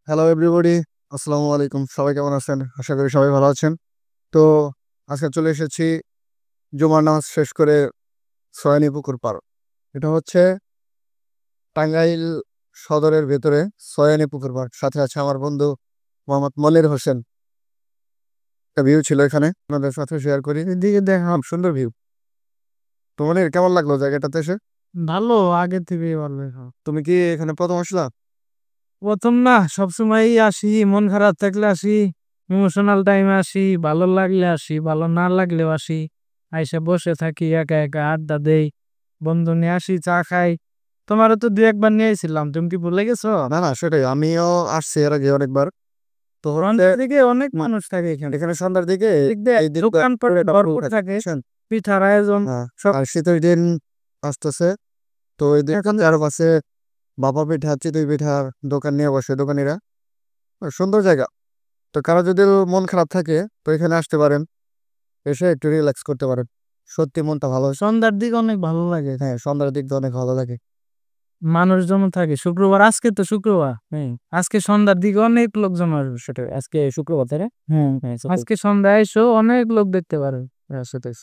Hello everybody, আসসালামু আলাইকুম। সবাই কেমন আছেন? আশা করি সবাই ভালো আছেন। তো আজকে চলে এসেছি জুমার নামাজ শেষ করে সয়ানী পুকুর পাড়। এটা হচ্ছে টাঙ্গাইল সদরের ভেতরে সয়ানী পুকুর পাড়। সাথে আছে আমার বন্ধু মোহাম্মদ মনির হোসেন। একটা ভিউ ছিল এখানে, আপনাদের সাথে শেয়ার করি। এদিকে দেখলাম সুন্দর ভিউ। তো মনির, কেমন লাগলো জায়গাটাতে এসে? ভালো, আগে থেকে ভালো। হ্যাঁ। তুমি কি এখানে প্রথম আসলা? প্রথম না, সবসময়ই আসি, মন খারাপ থাকলে আসি, ইমোশনাল টাইমে আসি, ভালো লাগলে আসি, ভালো না লাগলেও আসি। আইসা বসে থাকি, একা একা আড্ডা দেই, বন্ধু নিয়ে আসি, চা খাই। তোমারও তো দু একবার নিয়ে এসেছিলাম, তুমি কি ভুলে গেছো? না না, সেটাই, আমিও আসছি এর আগে অনেকবার। তো হচ্ছে সন্ধ্যার দিকে অনেক মানুষ থাকে এখানে। এখানে সন্ধ্যার দিকে দিক দিয়ে এই দিকটা দোকানপাট ভরপুর থাকে, বুঝছেন? পিঠার আয়োজন হ্যাঁ, সব। আর শীতের দিন আসতেছে। তো এই এখন আরো পাশে বাবা পিঠা, চিতই পিঠার দোকান নিয়ে বসে দোকানিরা। সুন্দর জায়গা। তো কারো যদি মন খারাপ থাকে তো এখানে আসতে পারেন, এসে একটু রিল্যাক্স করতে পারেন। সত্যি মনটা ভালো। সন্ধ্যার দিকে অনেক ভালো লাগে, হ্যাঁ, সন্ধ্যার দিক দিয়ে অনেক ভালো লাগে। মানুষজন থাকে। শুক্রবার, আজকে তো শুক্রবার, হ্যাঁ, আজকে সন্ধ্যার দিকে অনেক লোকজন আসবে। সেটা আজকে শুক্রবার তাই না? হ্যাঁ, আজকে সন্ধ্যায় এসো, অনেক লোক দেখতে পারো। হ্যাঁ, সেটাই।